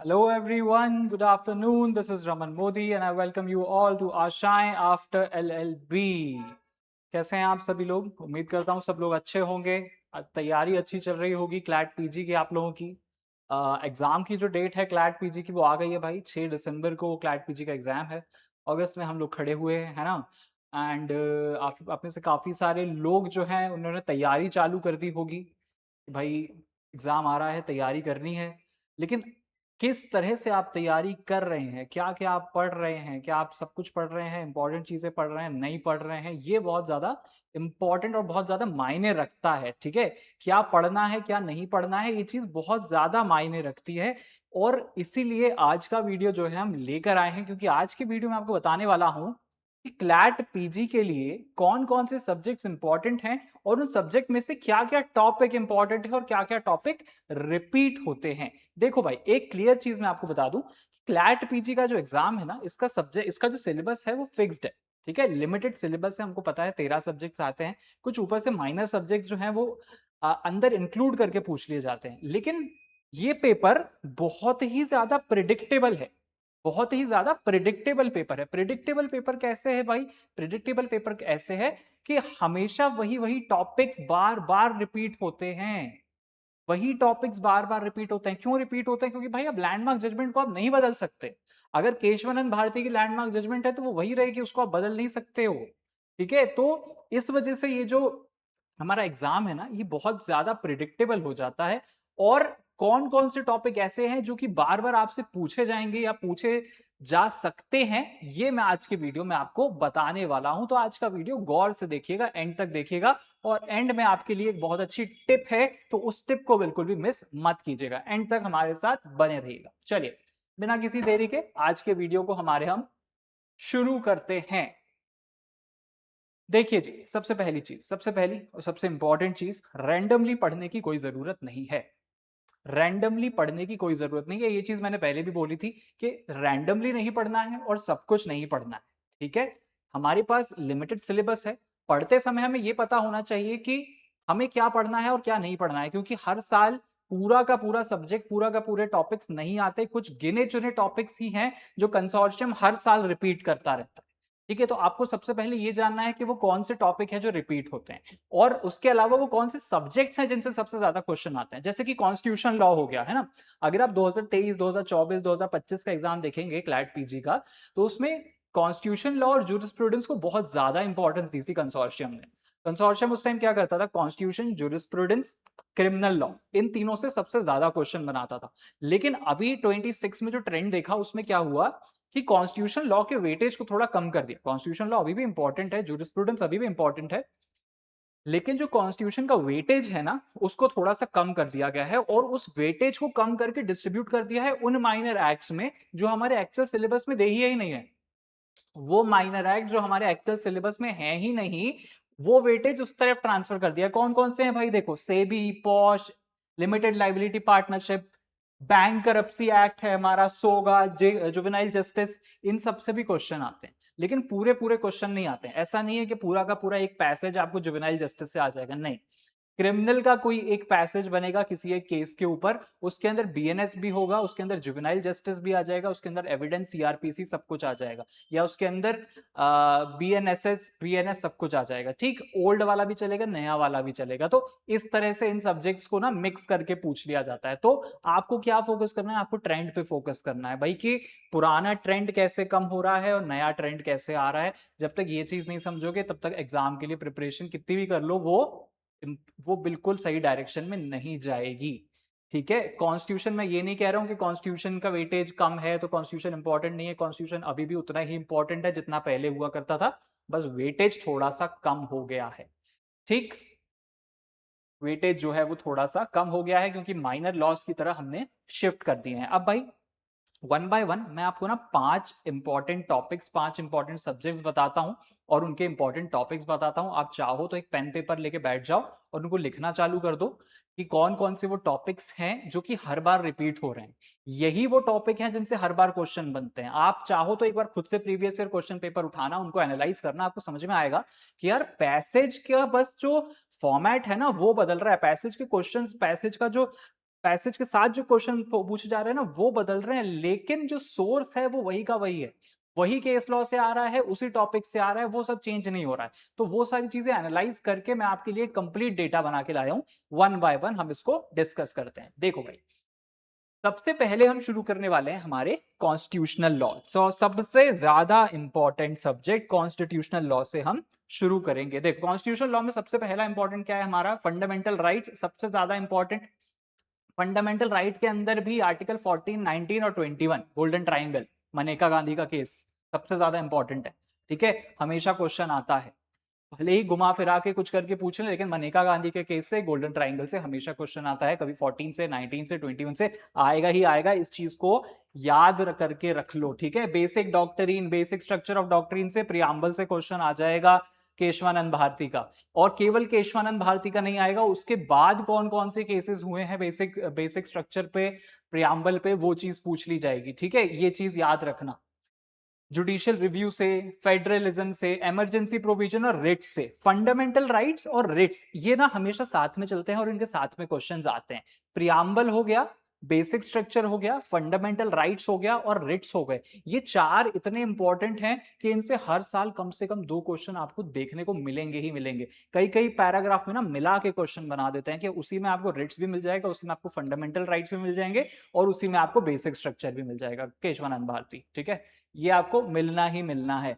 Hello everyone, good afternoon. This is Raman Modi and I welcome you all to Aashaएं After LLB. कैसे हैं आप सभी लोग? उम्मीद करता हूँ सब लोग अच्छे होंगे। तैयारी अच्छी चल रही होगी क्लैट पीजी की आप लोगों की। एग्जाम की जो डेट है क्लैट पीजी की वो आ गई है भाई। 6 दिसंबर को क्लैट पीजी का एग्जाम है। अगस्त में हम लोग खड़े हुए हैं, है ना? एंड आप में से काफ़ी सारे लोग जो हैं उन्होंने तैयारी चालू कर दी होगी। भाई एग्ज़ाम आ रहा है, तैयारी करनी है। लेकिन किस तरह से आप तैयारी कर रहे हैं? क्या-क्या आप पढ़ रहे हैं? क्या आप सब कुछ पढ़ रहे हैं, इम्पोर्टेंट चीज़ें पढ़ रहे हैं, नहीं पढ़ रहे हैं? ये बहुत ज़्यादा इम्पोर्टेंट और बहुत ज़्यादा मायने रखता है, ठीक है? क्या पढ़ना है, क्या नहीं पढ़ना है, ये चीज़ बहुत ज़्यादा मायने रखती है और इसीलिए आज का वीडियो जो है हम लेकर आए हैं क्योंकि आज की वीडियो में आपको बताने वाला हूँ कि क्लैट पीजी के लिए कौन-कौन से सब्जेक्ट्स इंपॉर्टेंट हैं और उन सब्जेक्ट में से क्या-क्या टॉपिक इंपॉर्टेंट है और क्या-क्या टॉपिक रिपीट होते हैं। देखो भाई, एक क्लियर चीज़ मैं आपको बता दूँ, क्लैट पीजी का जो एग्ज़ाम है ना, इसका जो सिलेबस है वो फिक्स्ड है, ठीक है? लिमिटेड सिलेबस है, हमको पता है 13 सब्जेक्ट्स आते हैं, कुछ ऊपर से माइनर सब्जेक्ट्स जो हैं वो अंदर इंक्लूड करके पूछ लिए जाते हैं। लेकिन ये पेपर बहुत ही ज़्यादा प्रेडिक्टेबल है। बहुत ही ज्यादा प्रिडिक्टेबल पेपर है। प्रिडिक्टेबल पेपर कैसे है भाई? प्रिडिक्टेबल पेपर ऐसे है कि हमेशा वही वही टॉपिक्स बार बार रिपीट होते हैं। वही टॉपिक्स बार बार रिपीट होते हैं। क्यों रिपीट होते हैं? क्योंकि भाई अब लैंडमार्क जजमेंट को आप नहीं बदल सकते। अगर केशवानंद भारती की लैंडमार्क जजमेंट है तो वो वही रहेगी, उसको आप बदल नहीं सकते हो। ठीक है, तो इस वजह से ये जो हमारा एग्जाम है ना, ये बहुत ज्यादा प्रिडिक्टेबल हो जाता है। और कौन कौन से टॉपिक ऐसे हैं जो कि बार बार आपसे पूछे जाएंगे या पूछे जा सकते हैं, ये मैं आज के वीडियो में आपको बताने वाला हूं। तो आज का वीडियो गौर से देखिएगा, एंड तक देखिएगा और एंड में आपके लिए एक बहुत अच्छी टिप है, तो उस टिप को बिल्कुल भी मिस मत कीजिएगा। एंड तक हमारे साथ बने रहिएगा। चलिए, बिना किसी देरी के आज के वीडियो को हम शुरू करते हैं। देखिए जी, सबसे पहली और सबसे इंपॉर्टेंट चीज, रैंडमली पढ़ने की कोई जरूरत नहीं है। रैंडमली पढ़ने की कोई जरूरत नहीं है। ये चीज मैंने पहले भी बोली थी कि रैंडमली नहीं पढ़ना है और सब कुछ नहीं पढ़ना है, ठीक है? हमारे पास लिमिटेड सिलेबस है। पढ़ते समय हमें यह पता होना चाहिए कि हमें क्या पढ़ना है और क्या नहीं पढ़ना है, क्योंकि हर साल पूरा का पूरा सब्जेक्ट, पूरा का पूरे टॉपिक्स नहीं आते। कुछ गिने चुने टॉपिक्स ही हैं जो कंसोर्शियम हर साल रिपीट करता रहता है, ठीक है? तो आपको सबसे पहले ये जानना है कि वो कौन से टॉपिक है जो रिपीट होते हैं और उसके अलावा वो कौन से सब्जेक्ट्स हैं जिनसे सबसे ज्यादा क्वेश्चन आते हैं। जैसे कि कॉन्स्टिट्यूशन लॉ हो गया, है ना? अगर आप 2023, 2024, 2025 का एग्जाम देखेंगे क्लैट पीजी का, तो उसमें कॉन्स्टिट्यूशन लॉ और जूरिस्प्रूडेंस को बहुत ज्यादा इंपॉर्टेंस दी थी कंसोर्शियम ने। कंसोर्शियम उस टाइम क्या करता था? कॉन्स्टिट्यूशन, जूरिस्प्रूडेंस, क्रिमिनल लॉ, इन तीनों से सबसे ज्यादा क्वेश्चन बनाता था। लेकिन अभी 26 में जो ट्रेंड देखा उसमें क्या हुआ कि कॉन्स्टिट्यूशन लॉ के वेटेज को थोड़ा कम कर दिया। कॉन्स्टिट्यूशन लॉ अभी भी इंपॉर्टेंट है, जूरिस्प्रूडेंस अभी भी इंपॉर्टेंट है, लेकिन जो कॉन्स्टिट्यूशन का वेटेज है ना, उसको थोड़ा सा कम कर दिया गया है और उस वेटेज को कम करके डिस्ट्रीब्यूट कर दिया है उन माइनर एक्ट्स में जो हमारे एक्चुअल सिलेबस में दे ही नहीं है। वो माइनर एक्ट जो हमारे एक्चुअल सिलेबस में है ही नहीं, वो वेटेज उस तरफ ट्रांसफर कर दिया। कौन कौन से हैं भाई? देखो, SEBI, POSH, limited liability partnership, bankruptcy act है हमारा, सोगा, जुवेनाइल जस्टिस, इन सब से भी क्वेश्चन आते हैं। लेकिन पूरे पूरे क्वेश्चन नहीं आते हैं। ऐसा नहीं है कि पूरा का पूरा एक पैसेज आपको जुवेनाइल जस्टिस से आ जाएगा, नहीं। क्रिमिनल का कोई एक पैसेज बनेगा किसी एक केस के ऊपर, उसके अंदर बीएनएस भी होगा, उसके अंदर जुवेनाइल जस्टिस भी आ जाएगा, उसके अंदर एविडेंस, सीआरपीसी, सब कुछ आ जाएगा, या उसके अंदर बीएनएसएस, बीएनएस, सब कुछ आ जाएगा। ठीक, ओल्ड वाला भी चलेगा, नया वाला भी चलेगा। तो इस तरह से इन सब्जेक्ट्स को ना मिक्स करके पूछ लिया जाता है। तो आपको क्या फोकस करना है? आपको ट्रेंड पे फोकस करना है भाई, कि पुराना ट्रेंड कैसे कम हो रहा है और नया ट्रेंड कैसे आ रहा है। जब तक ये चीज नहीं समझोगे तब तक एग्जाम के लिए प्रिपरेशन कितनी भी कर लो, वो बिल्कुल सही डायरेक्शन में नहीं जाएगी, ठीक है? कॉन्स्टिट्यूशन, मैं ये नहीं कह रहा हूं कि कॉन्स्टिट्यूशन का वेटेज कम है तो कॉन्स्टिट्यूशन इंपॉर्टेंट नहीं है। कॉन्स्टिट्यूशन अभी भी उतना ही इंपॉर्टेंट है जितना पहले हुआ करता था, बस वेटेज थोड़ा सा कम हो गया है, ठीक? वेटेज जो है वो थोड़ा सा कम हो गया है क्योंकि माइनर लॉस की तरह हमने शिफ्ट कर दिए हैं। अब भाई, वन बाय वन मैं आपको ना 5 इंपॉर्टेंट टॉपिक्स, 5 इंपॉर्टेंट सब्जेक्ट्स बताता हूं और उनके इंपॉर्टेंट टॉपिक्स बताता हूं। आप चाहो तो एक पेन पेपर लेके बैठ जाओ और उनको लिखना चालू कर दो कि कौन कौन से वो टॉपिक्स हैं जो कि हर बार रिपीट हो रहे हैं। यही वो टॉपिक हैं जिनसे हर बार क्वेश्चन बनते हैं। आप चाहो तो एक बार खुद से प्रीवियस ईयर क्वेश्चन पेपर उठाना, उनको एनालाइज करना, आपको समझ में आएगा कि यार पैसेज का बस जो फॉर्मेट है ना वो बदल रहा है। पैसेज के क्वेश्चंस, पैसेज का जो पैसेज के साथ जो क्वेश्चन पूछे जा रहे हैं ना वो बदल रहे हैं, लेकिन जो सोर्स है वो वही का वही है, वही केस लॉ से आ रहा है, उसी टॉपिक से आ रहा है, वो सब चेंज नहीं हो रहा है। तो वो सारी चीजें एनालाइज करके मैं आपके लिए कंप्लीट डेटा बना के लाया हूं, वन बाय वन हम इसको डिस्कस करते हैं। देखो भाई, सबसे पहले हम शुरू करने वाले हैं हमारे कॉन्स्टिट्यूशनल लॉ। सबसे ज्यादा इंपॉर्टेंट सब्जेक्ट कॉन्स्टिट्यूशनल लॉ से हम शुरू करेंगे। देख, कॉन्स्टिट्यूशनल लॉ में सबसे पहला इंपॉर्टेंट क्या है हमारा, फंडामेंटल राइट, सबसे ज्यादा इंपॉर्टेंट। फंडामेंटल राइट के अंदर भी आर्टिकल 14, 19 और 21, गोल्डन ट्राइंगल, मनेका गांधी का केस सबसे ज्यादा इंपॉर्टेंट है। ठीक है, हमेशा क्वेश्चन आता है, भले ही घुमा फिरा के कुछ करके पूछ ले, लेकिन मनेका गांधी के केस से, गोल्डन ट्राइंगल से हमेशा क्वेश्चन आता है, कभी 14 से, 19 से, 21 से, आएगा ही आएगा। इस चीज को याद करके रख लो। ठीक है, basic doctrine, basic structure of doctrine से, प्रियम्बल से क्वेश्चन आ जाएगा केशवानंद भारती का। और केवल केशवानंद भारती का नहीं आएगा, उसके बाद कौन कौन से केसेस हुए हैं बेसिक बेसिक स्ट्रक्चर पे, प्रियम्बल पे, वो चीज पूछ ली जाएगी। ठीक है, ये चीज याद रखना। जुडिशियल रिव्यू से, फेडरलिज्म से, इमरजेंसी प्रोविजन और रिट्स से। फंडामेंटल राइट्स और रिट्स ये ना हमेशा साथ में चलते हैं और इनके साथ में क्वेश्चंस आते हैं। प्रियम्बल हो गया, बेसिक स्ट्रक्चर हो गया, फंडामेंटल राइट्स हो गया और रिट्स हो गए। ये चार इतने इंपॉर्टेंट हैं कि इनसे हर साल कम से कम 2 क्वेश्चन आपको देखने को मिलेंगे ही मिलेंगे। कई कई पैराग्राफ में ना मिला के क्वेश्चन बना देते हैं कि उसी में आपको रिट्स भी मिल जाएगा, उसी में आपको फंडामेंटल राइट्स भी मिल जाएंगे और उसी में आपको बेसिक स्ट्रक्चर भी मिल जाएगा, केशवानंद भारती। ठीक है, ये आपको मिलना ही मिलना है।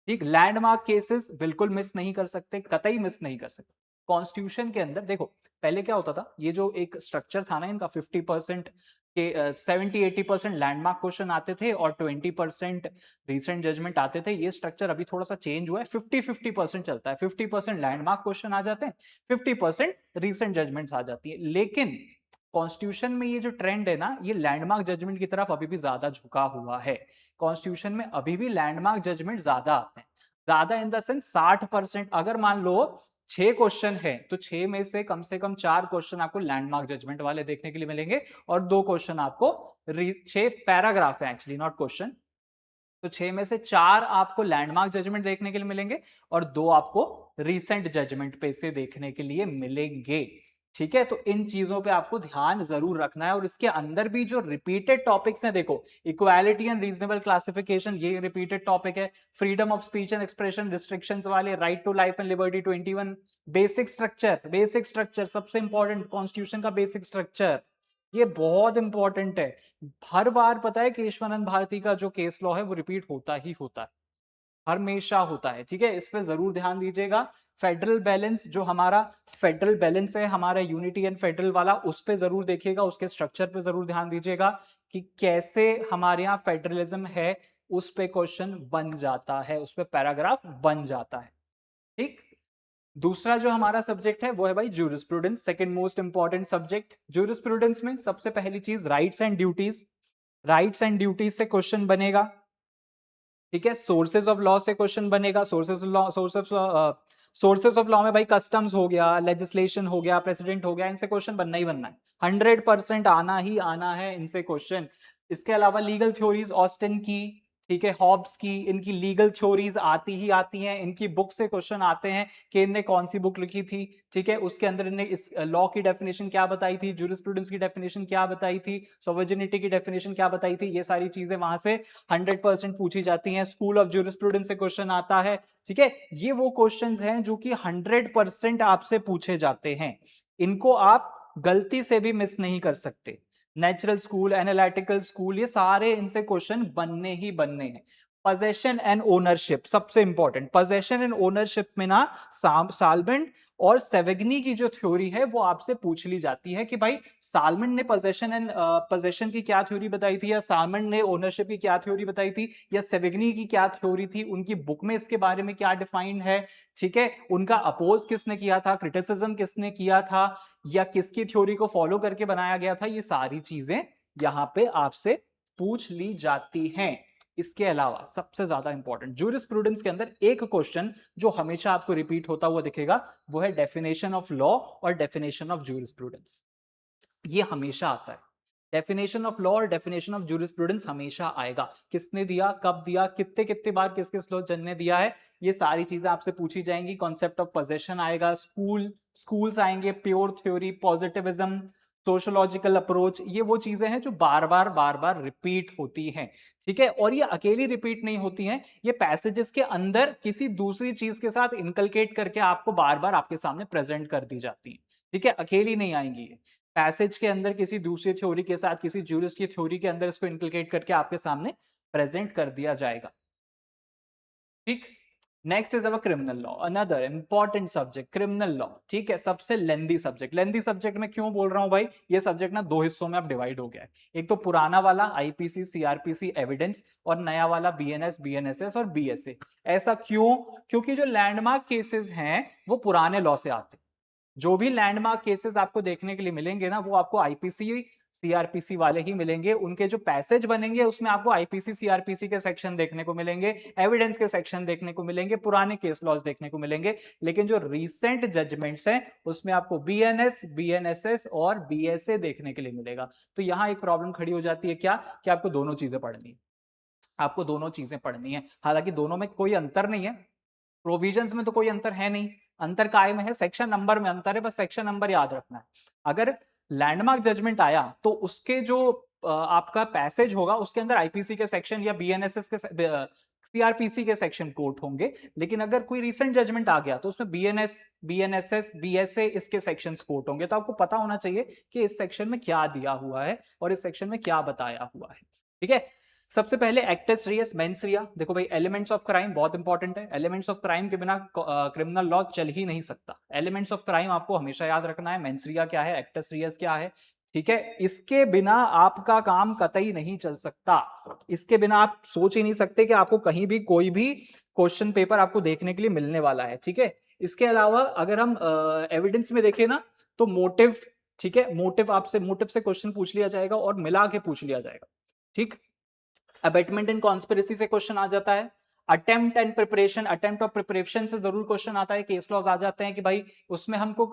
ठीक, लैंडमार्क केसेस बिल्कुल मिस नहीं कर सकते, कतई मिस नहीं कर सकते। कॉन्स्टिट्यूशन के अंदर देखो, पहले क्या होता था, ये जो एक स्ट्रक्चर था ना इनका, 50% के 70-80% लैंडमार्क क्वेश्चन आते थे और 20% रिसेंट जजमेंट आते थे। ये स्ट्रक्चर अभी थोड़ा सा चेंज हुआ है, 50-50% चलता है। 50% लैंडमार्क क्वेश्चन आ जाते हैं, 50% रिसेंट जजमेंट्स आ जाती है। लेकिन कॉन्स्टिट्यूशन में ये जो ट्रेंड है ना, ये लैंडमार्क जजमेंट की तरफ अभी भी ज्यादा झुका हुआ है। कॉन्स्टिट्यूशन में अभी भी लैंडमार्क जजमेंट ज्यादा आते हैं, ज्यादा इन द सेंस 60%। अगर मान लो 6 क्वेश्चन है तो 6 में से कम 4 क्वेश्चन आपको लैंडमार्क जजमेंट वाले देखने के लिए मिलेंगे और 2 क्वेश्चन आपको, 6 पैराग्राफ है एक्चुअली, नॉट क्वेश्चन, तो 6 में से 4 आपको लैंडमार्क जजमेंट देखने के लिए मिलेंगे और 2 आपको रीसेंट जजमेंट पे से देखने के लिए मिलेंगे। ठीक है, तो इन चीजों पे आपको ध्यान जरूर रखना है। और इसके अंदर भी जो रिपीटेड टॉपिक्स हैं, देखो, इक्वालिटी एंड रीजनेबल क्लासिफिकेशन, ये रिपीटेड टॉपिक है। Freedom of speech and expression restrictions वाले, right to life and liberty 21, basic structure सबसे इंपॉर्टेंट, कॉन्स्टिट्यूशन का बेसिक स्ट्रक्चर, ये बहुत इंपॉर्टेंट है। हर बार पता है केशवानंद भारती का जो केस लॉ है वो रिपीट होता ही होता है, हमेशा होता है। ठीक है, इस पे जरूर ध्यान दीजिएगा। फेडरल बैलेंस, जो हमारा फेडरल बैलेंस है हमारा यूनिटी एंड फेडरल वाला, उस पे जरूर देखिएगा, उसके स्ट्रक्चर पे जरूर ध्यान दीजिएगा कि कैसे हमारे यहाँ फेडरलिज्म है, उस पे क्वेश्चन बन जाता है, उस पे पैराग्राफ बन जाता है। ठीक, दूसरा जो हमारा सब्जेक्ट है वो है भाई jurisprudence, second most important subject. Jurisprudence में सबसे पहली चीज rights and duties, rights and duties से क्वेश्चन बनेगा। ठीक है, सोर्सेज ऑफ लॉ से क्वेश्चन बनेगा। सोर्सेज ऑफ लॉ में भाई कस्टम्स हो गया, लेजिस्लेशन हो गया, प्रेसिडेंट हो गया, इनसे क्वेश्चन बनना ही बनना है, 100% आना ही आना है इनसे क्वेश्चन। इसके अलावा लीगल थ्योरीज ऑस्टिन की, ठीक है, हॉब्स की, इनकी लीगल थ्योरीज आती ही आती हैं, इनकी बुक से क्वेश्चन आते हैं कि इनने कौन सी बुक लिखी थी। ठीक है, उसके अंदर इन्हें इस लॉ की डेफिनेशन क्या बताई थी, ज्यूरिस्प्रूडेंस की डेफिनेशन क्या बताई थी, सोवर्जिनिटी की डेफिनेशन क्या बताई थी, ये सारी चीजें वहां से 100% पूछी जाती हैं। स्कूल ऑफ ज्यूरिस्प्रूडेंस से क्वेश्चन आता है। ठीक है, ये वो क्वेश्चंस हैं जो कि 100% आपसे पूछे जाते हैं, इनको आप गलती से भी मिस नहीं कर सकते। नेचुरल स्कूल, एनालिटिकल स्कूल, ये सारे इनसे क्वेश्चन बनने ही बनने हैं। पोजेशन एंड ओनरशिप सबसे इंपॉर्टेंट। पोजेशन एंड ओनरशिप में ना साल्वेंट और सेवेग्नी की जो थ्योरी है वो आपसे पूछ ली जाती है कि भाई साल्वेंट ने पोजेशन की क्या थ्योरी बताई थी, या साल्वेंट ने ओनरशिप की क्या थ्योरी बताई थी, या सेवेग्नी की क्या थ्योरी थी, उनकी बुक में इसके बारे में क्या डिफाइंड है। ठीक है, उनका अपोज किसने किया था, क्रिटिसिज्म किसने किया था, या किसकी थ्योरी को फॉलो करके बनाया गया था, ये सारी चीजें यहां पे आपसे पूछ ली जाती हैं। इसके अलावा सबसे ज्यादा इंपॉर्टेंट ज्यूरिस्प्रूडेंस के अंदर एक क्वेश्चन जो हमेशा आपको रिपीट होता हुआ दिखेगा, वो है डेफिनेशन ऑफ लॉ और डेफिनेशन ऑफ ज्यूरिस्प्रूडेंस। ये हमेशा आता है, डेफिनेशन ऑफ लॉ और डेफिनेशन ऑफ ज्यूरिस्प्रूडेंस हमेशा आएगा। किसने दिया, कब दिया, कितने कितने बार किस किस जज ने दिया है, ये सारी चीजें आपसे पूछी जाएंगी। कॉन्सेप्ट ऑफ पोजेशन आएगा, स्कूल्स आएंगे, pure theory, positivism, sociological approach, ये वो चीजें हैं जो बार बार रिपीट होती हैं, ठीक है। और ये अकेली रिपीट नहीं होती हैं, ये पैसेजेस के अंदर किसी दूसरी चीज के साथ इनकलकेट करके आपको बार बार आपके सामने प्रेजेंट कर दी जाती है, ठीक है। अकेली नहीं आएंगी ये, पैसेज के अंदर किसी दूसरी थ्योरी के साथ, किसी ज्यूरिस्ट की थ्योरी के अंदर इसको इनकलकेट करके आपके सामने प्रेजेंट कर दिया जाएगा, ठीक। Next is our criminal law, another important subject criminal law, ठीक है। सबसे लेंदी सब्जेक्ट, लेंदी सब्जेक्ट में क्यों बोल रहा हूं भाई, ये सब्जेक्ट ना दो हिस्सों में अब डिवाइड हो गया है। एक तो पुराना वाला आईपीसी सीआरपीसी एविडेंस, और नया वाला बीएनएस बीएनएसएस और बीएसए। ऐसा क्यों? क्योंकि जो लैंडमार्क केसेस हैं वो पुराने लॉ से आते हैं। जो भी लैंडमार्क केसेस आपको देखने के लिए मिलेंगे ना, वो आपको आईपीसी सीआरपीसी वाले ही मिलेंगे। उनके जो पैसेज बनेंगे उसमें आपको आईपीसी सीआरपीसी के सेक्शन देखने को मिलेंगे, एविडेंस के सेक्शन देखने को मिलेंगे, पुराने केस लॉज देखने को मिलेंगे। लेकिन जो रीसेंट जजमेंट्स हैं उसमें आपको बीएनएस बीएनएसएस और बीएसए देखने के लिए मिलेगा। तो यहां एक प्रॉब्लम खड़ी हो जाती है, क्या कि आपको दोनों चीजें पढ़नी है, आपको दोनों चीजें पढ़नी है। हालांकि दोनों में कोई अंतर नहीं है, प्रोविजंस में तो कोई अंतर है नहीं, अंतर काय में है, सेक्शन नंबर में अंतर है, बस सेक्शन नंबर याद रखना है। अगर लैंडमार्क जजमेंट आया तो उसके जो आपका पैसेज होगा उसके अंदर आईपीसी के सेक्शन या बीएनएसएस के सीआरपीसी के सेक्शन कोट होंगे। लेकिन अगर कोई रिसेंट जजमेंट आ गया तो उसमें बीएनएस बीएनएसएस बीएसए इसके सेक्शंस कोट होंगे। तो आपको पता होना चाहिए कि इस सेक्शन में क्या दिया हुआ है और इस सेक्शन में क्या बताया हुआ है, ठीक है। सबसे पहले एक्टस रियस मेंस रिया, देखो भाई एलिमेंट्स ऑफ क्राइम बहुत इंपॉर्टेंट है। एलिमेंट्स ऑफ क्राइम के बिना क्रिमिनल लॉ चल ही नहीं सकता। एलिमेंट्स ऑफ क्राइम आपको हमेशा याद रखना है, मेंस रिया क्या है, एक्टस रियस क्या है, ठीक है। इसके बिना आपका काम कतई नहीं चल सकता, इसके बिना आप सोच ही नहीं सकते कि आपको कहीं भी कोई भी क्वेश्चन पेपर आपको देखने के लिए मिलने वाला है, ठीक है। इसके अलावा अगर हम एविडेंस में देखें ना तो मोटिव, ठीक है, मोटिव आपसे मोटिव से क्वेश्चन पूछ लिया जाएगा और मिला के पूछ लिया जाएगा, ठीक। अबेटमेंट एंड कॉन्स्पिरेसी से क्वेश्चन आ जाता है। अटेम्प्ट एंड प्रिपरेशन, अटेम्प्ट और प्रिपरेशन से जरूर क्वेश्चन आता है। केस लॉज आ जाते हैं कि भाई उसमें हमको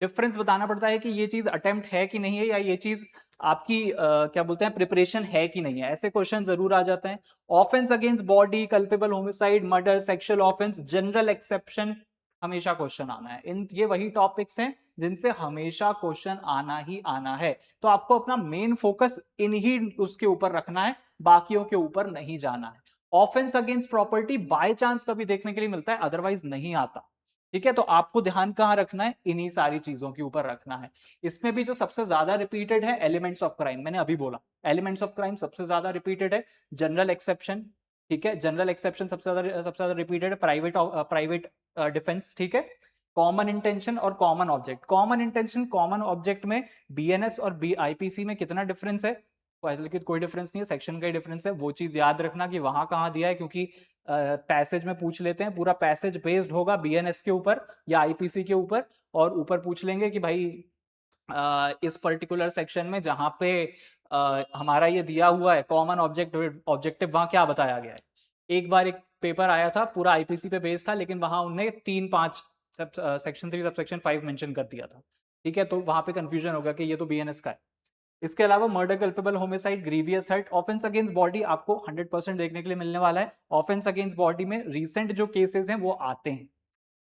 डिफरेंस बताना पड़ता है कि ये चीज अटेम्प्ट है कि नहीं है, या ये चीज आपकी क्या बोलते हैं प्रिपरेशन है कि नहीं है, ऐसे क्वेश्चन जरूर आ जाते हैं। Offence against body, culpable homicide, murder, sexual offence, general exception, हमेशा क्वेश्चन आना है। इन ये वही टॉपिक्स हैं जिनसे हमेशा क्वेश्चन आना ही आना है। तो आपको अपना मेन फोकस इन्हीं उसके ऊपर रखना है, बाकियों के ऊपर नहीं जाना है। Offence against property by chance कभी देखने के लिए मिलता है, अदरवाइज नहीं आता, ठीक है। तो आपको ध्यान कहां रखना है, इन्हीं सारी चीजों के ऊपर रखना है। इसमें भी जो सबसे ज्यादा रिपीटेड है एलिमेंट्स ऑफ क्राइम, मैंने अभी बोला एलिमेंट्स ऑफ क्राइम सबसे ज्यादा रिपीटेड है। जनरल एक्सेप्शन, ठीक है, जनरल एक्सेप्शन सबसे ज्यादा रिपीटेड है। प्राइवेट डिफेंस, ठीक है। कॉमन इंटेंशन और common object, common intention common object में बीएनएस और बीआईपीसी में कितना डिफरेंस है, कोई डिफरेंस नहीं है, सेक्शन का ही डिफरेंस है। वो चीज याद रखना कि वहां कहां दिया है, क्योंकि पैसेज में पूछ लेते हैं, पूरा पैसेज बेस्ड होगा बीएनएस के ऊपर या आईपीसी के ऊपर, और ऊपर पूछ लेंगे कि भाई इस पर्टिकुलर सेक्शन में जहां पे हमारा ये दिया हुआ है कॉमन ऑब्जेक्टिव वहां क्या बताया गया है। एक बार एक पेपर आया था पूरा आईपीसी पे बेस्ड था, लेकिन वहां उन्होंने 3-5 सेक्शन 3 सब सेक्शन 5 मेंशन कर दिया था, ठीक है। तो वहां पे कंफ्यूजन होगा कि ये तो बीएनएस का है। इसके अलावा murder, culpable homicide, grievous hurt, offence against body आपको 100% देखने के लिए मिलने वाला है। ऑफेंस अगेंस्ट बॉडी में रीसेंट जो केसेस हैं वो आते हैं,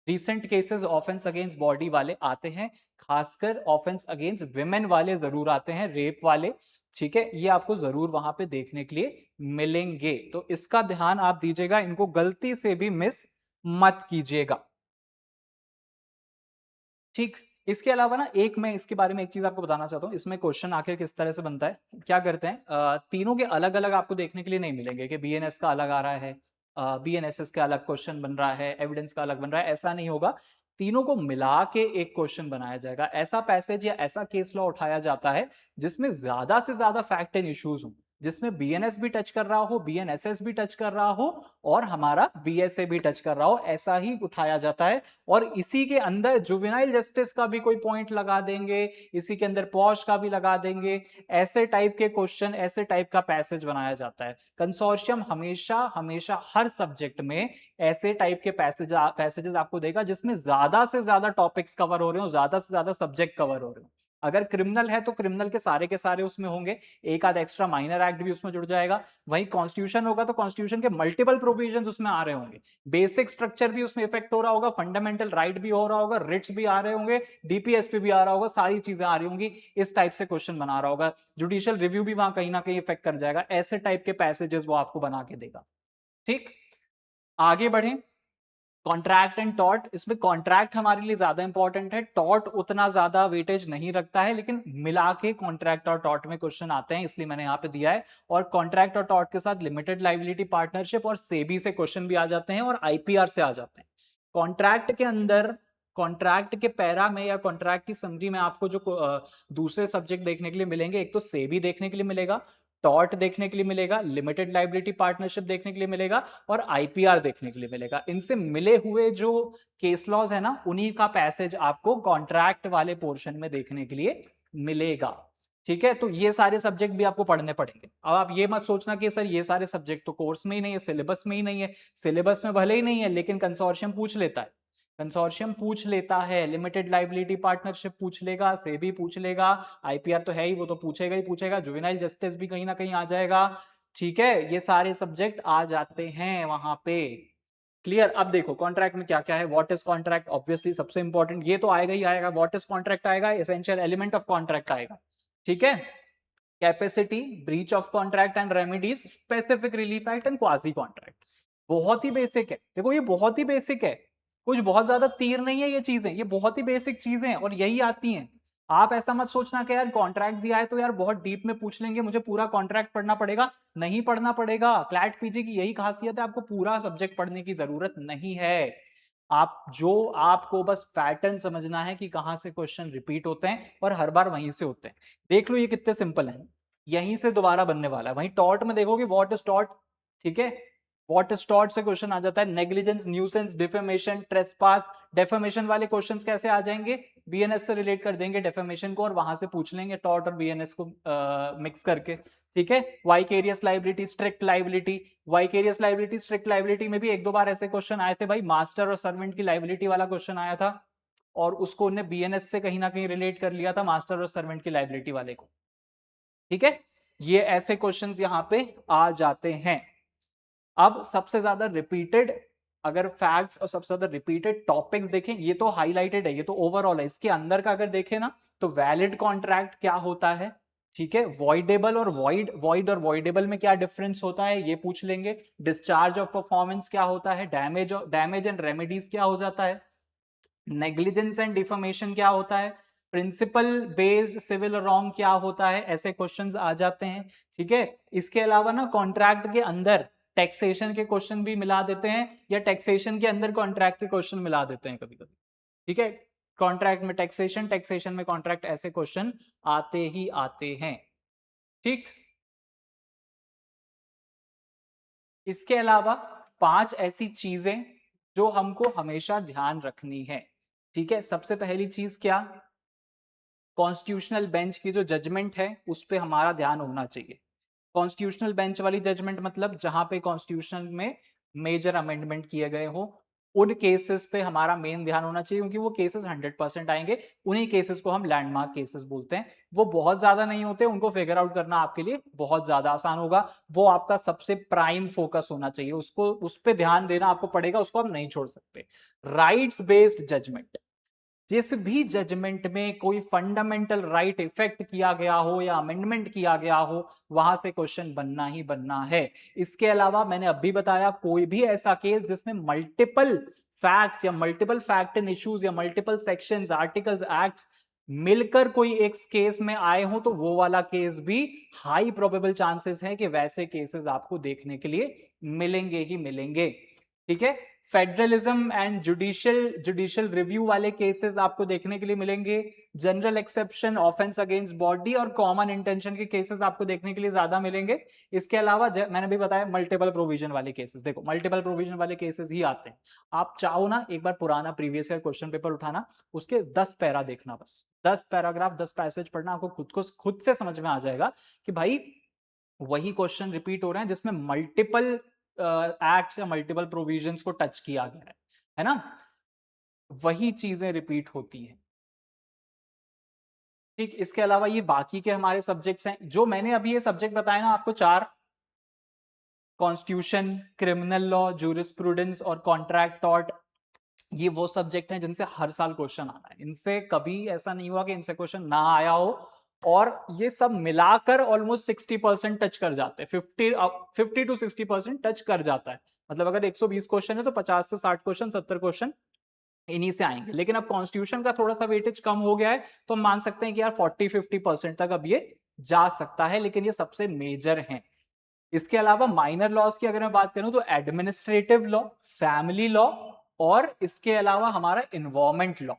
recent cases offence against body वाले आते हैं, खासकर ऑफेंस अगेंस्ट विमेन वाले जरूर आते हैं, रेप वाले, ठीक है। ये आपको जरूर वहां पे देखने के लिए मिलेंगे, तो इसका ध्यान आप दीजिएगा, इनको गलती से भी मिस मत कीजिएगा, ठीक। इसके अलावा ना एक मैं इसके बारे में एक चीज आपको बताना चाहता हूँ, इसमें क्वेश्चन आखिर किस तरह से बनता है, क्या करते हैं तीनों के अलग अलग आपको देखने के लिए नहीं मिलेंगे कि बीएनएस का अलग आ रहा है, बीएनएसएस का अलग क्वेश्चन बन रहा है, एविडेंस का अलग बन रहा है, ऐसा नहीं होगा। तीनों को मिला के एक क्वेश्चन बनाया जाएगा। ऐसा पैसेज या ऐसा केस लॉ उठाया जाता है जिसमें ज्यादा से ज्यादा फैक्ट एंड इश्यूज हो, जिसमें बीएनएस भी टच कर रहा हो, बीएनएसएस भी टच कर रहा हो, और हमारा बीएसए भी टच कर रहा हो, ऐसा ही उठाया जाता है। और इसी के अंदर जुवेनाइल जस्टिस का भी कोई पॉइंट लगा देंगे, इसी के अंदर पॉश का भी लगा देंगे, ऐसे टाइप के क्वेश्चन, ऐसे टाइप का पैसेज बनाया जाता है। कंसोर्शियम हमेशा हमेशा हर सब्जेक्ट में ऐसे टाइप के पैसेजेस आपको देगा जिसमें ज्यादा से ज्यादा टॉपिक्स कवर हो रहे हो, ज्यादा से ज्यादा सब्जेक्ट कवर हो रहे हो। अगर क्रिमिनल है तो क्रिमिनल के सारे उसमें होंगे, एक आध एक्स्ट्रा माइनर एक्ट भी उसमें जुड़ जाएगा। वहीं कॉन्स्टिट्यूशन होगा तो कॉन्स्टिट्यूशन के मल्टीपल प्रोविजंस उसमें आ रहे होंगे, बेसिक स्ट्रक्चर भी उसमें इफेक्ट हो रहा होगा, फंडामेंटल राइट भी हो रहा होगा, रिट्स भी आ रहे होंगे, डीपीएसपी भी आ रहा होगा, सारी चीजें आ रही होंगी, इस टाइप से क्वेश्चन बना रहा होगा। जुडिशियल रिव्यू भी वहां कहीं ना कहीं इफेक्ट कर जाएगा, ऐसे टाइप के पैसेजेस वो आपको बना के देगा। ठीक, आगे बढ़े। कॉन्ट्रैक्ट एंड टॉर्ट, इसमें कॉन्ट्रैक्ट हमारे लिए ज्यादा इंपॉर्टेंट है, टॉर्ट उतना ज्यादा वेटेज नहीं रखता है, लेकिन मिला के कॉन्ट्रैक्ट और टॉर्ट में क्वेश्चन आते हैं, इसलिए मैंने यहां पे दिया है। और कॉन्ट्रैक्ट और टॉर्ट के साथ लिमिटेड लाइबिलिटी पार्टनरशिप और सेबी से क्वेश्चन भी आ जाते हैं और आईपीआर से आ जाते हैं। कॉन्ट्रैक्ट के अंदर, कॉन्ट्रैक्ट के पैरा में या कॉन्ट्रैक्ट की समरी में आपको जो दूसरे सब्जेक्ट देखने के लिए मिलेंगे, एक तो सेबी देखने के लिए मिलेगा, टॉर्ट देखने के लिए मिलेगा, लिमिटेड लाइबिलिटी पार्टनरशिप देखने के लिए मिलेगा और आईपीआर देखने के लिए मिलेगा। इनसे मिले हुए जो केस लॉज है ना, उन्हीं का पैसेज आपको कॉन्ट्रैक्ट वाले पोर्शन में देखने के लिए मिलेगा। ठीक है, तो ये सारे सब्जेक्ट भी आपको पढ़ने पड़ेंगे। अब आप ये मत सोचना कि सर ये सारे सब्जेक्ट तो कोर्स में ही नहीं है, सिलेबस में ही नहीं है। सिलेबस में भले ही नहीं है, लेकिन कंसोर्शियम पूछ लेता है, कंसोर्शियम पूछ लेता है, लिमिटेड लाइबिलिटी पार्टनरशिप पूछ लेगा, सेबी पूछ लेगा, आईपीआर तो है ही, वो तो पूछेगा ही पूछेगा, जुवेनाइल जस्टिस भी कहीं ना कहीं आ जाएगा। ठीक है, ये सारे सब्जेक्ट आ जाते हैं वहां पे। क्लियर। अब देखो कॉन्ट्रैक्ट में क्या क्या है। व्हाट इज कॉन्ट्रैक्ट, ऑब्वियसली सबसे इंपॉर्टेंट ये तो आएगा ही आएगा। व्हाट इज कॉन्ट्रैक्ट आएगा, एसेंशियल एलिमेंट ऑफ कॉन्ट्रैक्ट आएगा। ठीक है, capacity, breach of contract and remedies, specific relief act and quasi contract. बहुत ही बेसिक है, देखो ये बहुत ही बेसिक है, कुछ बहुत ज्यादा तीर नहीं है ये चीजें, ये बहुत ही बेसिक चीजें हैं और यही आती हैं। आप ऐसा मत सोचना कि यार कॉन्ट्रैक्ट दिया है तो यार बहुत डीप में पूछ लेंगे, मुझे पूरा कॉन्ट्रैक्ट पढ़ना पड़ेगा। नहीं पढ़ना पड़ेगा, क्लैट पीजी की यही खासियत है, आपको पूरा सब्जेक्ट पढ़ने की जरूरत नहीं है। आप जो, आपको बस पैटर्न समझना है कि कहां से क्वेश्चन रिपीट होते हैं और हर बार वहीं से होते हैं। देख लो ये कितने सिंपल हैं, यहीं से दोबारा बनने वाला है। वहीं टॉर्ट में देखोगे व्हाट इज टॉर्ट, ठीक है, व्हाट इज टॉर्ट से क्वेश्चन आ जाता है। Negligence, nuisance, defamation, trespass, defamation वाले क्वेश्चंस कैसे आ जाएंगे, बीएनएस से रिलेट कर देंगे डेफेमेशन को और वहां से पूछ लेंगे टॉर्ट और बीएनएस को मिक्स करके। ठीक है, vicarious liability, strict liability, vicarious liability, strict liability में भी एक दो बार ऐसे क्वेश्चन आए थे भाई, मास्टर और सर्वेंट की लाइबिलिटी वाला क्वेश्चन आया था और उसको उन्हें बीएनएस से कहीं ना कहीं रिलेट कर लिया था, मास्टर और सर्वेंट की लाइबिलिटी वाले को। ठीक है, ये ऐसे क्वेश्चंस यहां पे आ जाते हैं। अब सबसे ज्यादा रिपीटेड अगर फैक्ट्स और सबसे ज्यादा रिपीटेड टॉपिक्स देखें, ये तो हाईलाइटेड है, ये तो ओवरऑल है, इसके अंदर का अगर देखें ना तो वैलिड कॉन्ट्रैक्ट क्या होता है, ठीक है, वॉइडेबल और वॉइड, वॉइड और वॉइडेबल में क्या डिफरेंस होता है ये पूछ लेंगे, डिस्चार्ज ऑफ परफॉर्मेंस क्या होता है, डैमेज एंड रेमेडीज क्या हो जाता है, नेग्लिजेंस एंड डिफॉर्मेशन क्या होता है, प्रिंसिपल बेस्ड सिविल रॉन्ग क्या होता है, ऐसे क्वेश्चंस आ जाते हैं। ठीक है, इसके अलावा ना कॉन्ट्रैक्ट के अंदर टैक्सेशन के क्वेश्चन भी मिला देते हैं या टैक्सेशन के अंदर कॉन्ट्रैक्ट के क्वेश्चन मिला देते हैं कभी कभी। ठीक है, कॉन्ट्रैक्ट में टैक्सेशन, टैक्सेशन में कॉन्ट्रैक्ट, ऐसे क्वेश्चन आते ही आते हैं। ठीक, इसके अलावा पांच ऐसी चीजें जो हमको हमेशा ध्यान रखनी है। ठीक है, सबसे पहली चीज क्या, कॉन्स्टिट्यूशनल बेंच की जो जजमेंट है उस पर हमारा ध्यान होना चाहिए। कॉन्स्टिट्यूशनल बेंच वाली जजमेंट मतलब जहां पे कॉन्स्टिट्यूशन में मेजर अमेंडमेंट किए गए हो, उन केसेस पे हमारा मेन ध्यान होना चाहिए, क्योंकि वो केसेस 100% आएंगे। उन्हीं केसेस को हम लैंडमार्क केसेस बोलते हैं। वो बहुत ज्यादा नहीं होते, उनको फिगर आउट करना आपके लिए बहुत ज्यादा आसान होगा। वो आपका सबसे प्राइम फोकस होना चाहिए, उसको, उस पर ध्यान देना आपको पड़ेगा, उसको आप नहीं छोड़ सकते। राइट्स बेस्ड जजमेंट, जिस भी जजमेंट में कोई फंडामेंटल राइट इफेक्ट किया गया हो या अमेंडमेंट किया गया हो, वहां से क्वेश्चन बनना ही बनना है। इसके अलावा मैंने अभी बताया, कोई भी ऐसा केस जिसमें मल्टीपल फैक्ट्स या मल्टीपल फैक्ट एंड इश्यूज या मल्टीपल सेक्शंस, आर्टिकल्स, एक्ट्स मिलकर कोई एक केस में आए हो, तो वो वाला केस भी हाई प्रोबेबल चांसेस है कि वैसे केसेस आपको देखने के लिए मिलेंगे ही मिलेंगे। ठीक है, फेडरलिज्म एंड जुडिशियल रिव्यू वाले केसेस आपको देखने के लिए मिलेंगे। General exception, offence against body और कॉमन इंटेंशन के केसेस आपको देखने के लिए ज्यादा मिलेंगे। इसके अलावा मैंने भी बताया मल्टीपल प्रोविजन वाले केसेस, देखो मल्टीपल प्रोविजन वाले केसेस ही आते हैं। आप चाहो ना एक बार पुराना प्रीवियस ईयर क्वेश्चन पेपर उठाना, उसके 10 पैरा देखना, बस 10 पैराग्राफ 10 पैसेज पढ़ना, आपको खुद से समझ में आ जाएगा कि भाई वही क्वेश्चन रिपीट हो रहे हैं जिसमें मल्टीपल एक्ट्स या मल्टीपल प्रोविजंस को टच किया गया है ना, वही चीजें रिपीट होती हैं। ठीक, इसके अलावा ये बाकी के हमारे सब्जेक्ट्स हैं जो मैंने अभी ये सब्जेक्ट बताए ना आपको 4, कॉन्स्टिट्यूशन, क्रिमिनल लॉ, जूरिस्प्रूडेंस और कॉन्ट्रैक्ट टॉर्ट, ये वो सब्जेक्ट हैं जिनसे हर साल क्वेश्चन आना है। इनसे कभी ऐसा नहीं हुआ कि इनसे क्वेश्चन ना आया हो, और ये सब मिलाकर ऑलमोस्ट 60% टच कर जाते हैं, 50 to 60% टच कर जाता है। मतलब अगर 120 क्वेश्चन है तो 50 से 60 क्वेश्चन, 70 क्वेश्चन इन्हीं से आएंगे। लेकिन अब कॉन्स्टिट्यूशन का थोड़ा सा वेटेज कम हो गया है, तो हम मान सकते हैं कि यार 40-50% तक अब ये जा सकता है, लेकिन ये सबसे मेजर हैं। इसके अलावा माइनर लॉज की अगर मैं बात करूं तो एडमिनिस्ट्रेटिव लॉ, फैमिली लॉ, और इसके अलावा हमारा इन्वायरमेंट लॉ,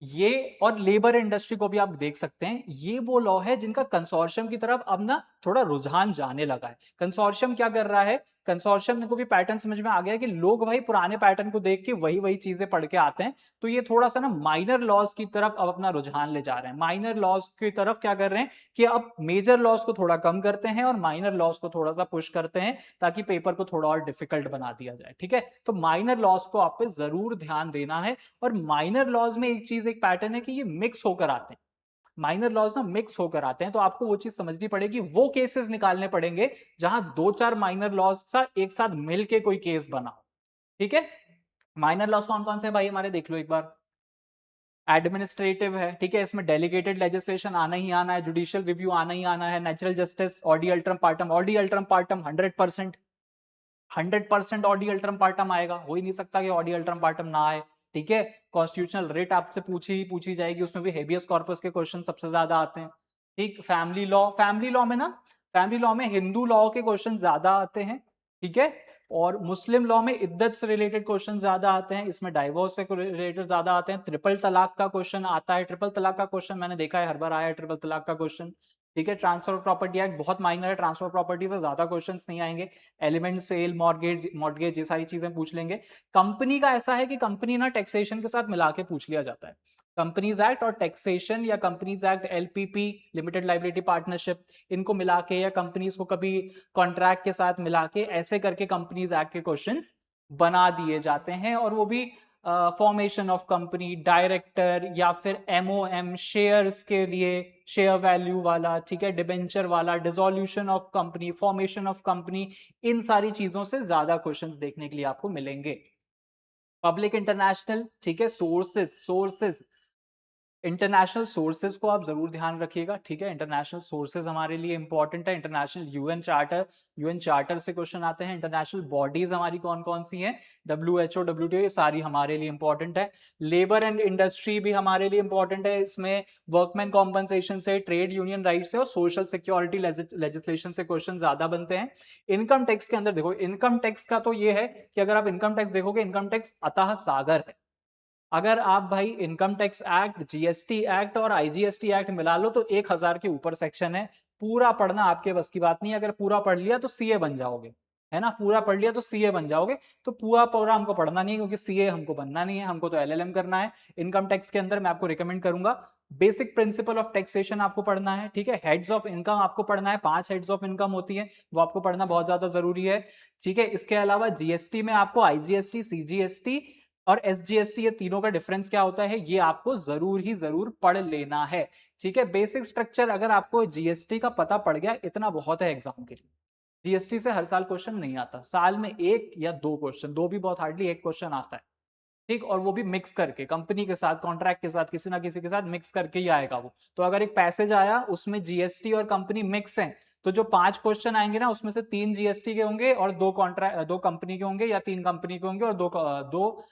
ये और लेबर इंडस्ट्री को भी आप देख सकते हैं। ये वो लॉ है जिनका कंसोर्शियम की तरफ अब ना थोड़ा रुझान जाने लगा है। कंसोर्शियम क्या कर रहा है, कंसोर्शियम को भी पैटर्न समझ में आ गया कि लोग भाई पुराने पैटर्न को देख के वही वही चीजें पढ़ के आते हैं, तो ये थोड़ा सा ना माइनर लॉज की तरफ अब अपना रुझान ले जा रहे हैं। माइनर लॉज की तरफ क्या कर रहे हैं कि अब मेजर लॉज को थोड़ा कम करते हैं और माइनर लॉज को थोड़ा सा पुश करते हैं, ताकि पेपर को थोड़ा और डिफिकल्ट बना दिया जाए। ठीक है, तो माइनर लॉज को आप पे जरूर ध्यान देना है। और माइनर लॉज में एक चीज, एक पैटर्न है कि ये मिक्स होकर आते हैं। माइनर लॉज ना मिक्स होकर आते हैं, तो आपको वो चीज समझनी पड़ेगी, वो केसेस निकालने पड़ेंगे जहां 2-4 माइनर लॉज का एक साथ मिलके कोई केस बना। ठीक है, माइनर लॉज कौन कौन से भाई हमारे देख लो एक बार। एडमिनिस्ट्रेटिव है, ठीक है, इसमें डेलीगेटेड लेजिस्लेशन आना ही आना है, जुडिशियल रिव्यू आना ही आना है, natural justice, audi alteram partem, audi alteram partem 100%, 100% audi alteram partem आएगा, हो ही नहीं सकता कि ऑडी अल्ट्रम पार्टम ना आए। ठीक है, कॉन्स्टिट्यूशनल रिट आपसे पूछी जाएगी, उसमें भी हेबियस कॉर्पस के क्वेश्चन सबसे ज्यादा आते हैं। ठीक, फैमिली लॉ, फैमिली लॉ में ना, फैमिली लॉ में हिंदू लॉ के क्वेश्चन ज्यादा आते हैं। ठीक है, और मुस्लिम लॉ में इद्दत से रिलेटेड क्वेश्चन ज्यादा आते हैं, इसमें डाइवोर्स से रिलेटेड ज्यादा आते हैं। ट्रिपल तलाक का क्वेश्चन आता है, ट्रिपल तलाक का क्वेश्चन मैंने देखा है हर बार आया है ट्रिपल तलाक का क्वेश्चन। ठीक है, ट्रांसफर प्रॉपर्टी एक्ट बहुत माइनर है, ट्रांसफर प्रॉपर्टी से ज्यादा क्वेश्चंस नहीं आएंगे। एलिमेंट सेल, मॉर्गेज, मॉर्गेज, ये सारी चीजें पूछ लेंगे। कंपनी का ऐसा है कि कंपनी ना टैक्सेशन के साथ मिला के पूछ लिया जाता है। कंपनीज एक्ट और टैक्सेशन, या companies act, LPP, limited liability partnership, इनको मिला के, या कंपनीज को कभी कॉन्ट्रैक्ट के साथ मिला के, ऐसे करके कंपनीज एक्ट के क्वेश्चंस बना दिए जाते हैं। और वो भी फॉर्मेशन ऑफ कंपनी, डायरेक्टर, या फिर एमओएम, शेयर्स के लिए शेयर वैल्यू वाला, ठीक है, डिबेंचर वाला, dissolution of company, formation of company, इन सारी चीजों से ज्यादा क्वेश्चंस देखने के लिए आपको मिलेंगे। पब्लिक इंटरनेशनल, ठीक है, सोर्सेज, इंटरनेशनल सोर्सेज को आप जरूर ध्यान रखिएगा। ठीक है, इंटरनेशनल सोर्सेज हमारे लिए इंपॉर्टेंट है। इंटरनेशनल यूएन चार्टर से क्वेश्चन आते हैं। इंटरनेशनल बॉडीज हमारी कौन कौन सी हैं, डब्ल्यूएचओ, डब्ल्यूटीओ, ये सारी हमारे लिए इंपॉर्टेंट है। लेबर एंड इंडस्ट्री भी हमारे लिए इंपॉर्टेंट है, इसमें वर्कमैन कॉम्पनसेशन से, ट्रेड यूनियन राइट से और सोशल सिक्योरिटी लेजिस्लेशन से क्वेश्चन ज्यादा बनते हैं। इनकम टैक्स के अंदर देखो, इनकम टैक्स का तो ये है कि अगर आप इनकम टैक्स देखोगे, इनकम टैक्स अतः सागर है। अगर आप भाई income tax act, GST act और आईजीएसटी एक्ट मिला लो तो 1000 के ऊपर सेक्शन है। पूरा पढ़ना आपके बस की बात नहीं है, अगर पूरा पढ़ लिया तो सीए बन जाओगे, है ना, पूरा पढ़ लिया तो सीए बन जाओगे। तो पूरा पूरा हमको पढ़ना नहीं है, क्योंकि सीए हमको बनना नहीं है, हमको तो एलएलएम करना है। इनकम टैक्स के अंदर मैं आपको रिकमेंड करूंगा, बेसिक प्रिंसिपल ऑफ टैक्सेशन आपको पढ़ना है। ठीक है, हेड्स ऑफ इनकम आपको पढ़ना है, 5 हेड्स ऑफ इनकम होती है, वो आपको पढ़ना बहुत ज्यादा जरूरी है। ठीक है, इसके अलावा जीएसटी में आपको आईजीएसटी, सीजीएसटी और एसजीएसटी, ये तीनों का डिफरेंस क्या होता है, ये आपको जरूर ही जरूर पढ़ लेना है। ठीक है, बेसिक स्ट्रक्चर अगर आपको जीएसटी का पता पड़ गया, इतना बहुत है एग्जाम के लिए। जीएसटी से हर साल क्वेश्चन नहीं आता, साल में 1 या 2 क्वेश्चन, 2 भी बहुत हार्डली, 1 क्वेश्चन आता है। ठीक, और वो भी मिक्स करके, कंपनी के साथ, कॉन्ट्रैक्ट के साथ, किसी ना किसी के साथ मिक्स करके ही आएगा वो। तो अगर एक पैसेज आया उसमें जीएसटी और कंपनी मिक्स है, तो जो 5 क्वेश्चन आएंगे ना, उसमें से 3 जीएसटी के होंगे और 2 कॉन्ट्रैक्ट, 2 कंपनी के होंगे, या 3 कंपनी के होंगे और 2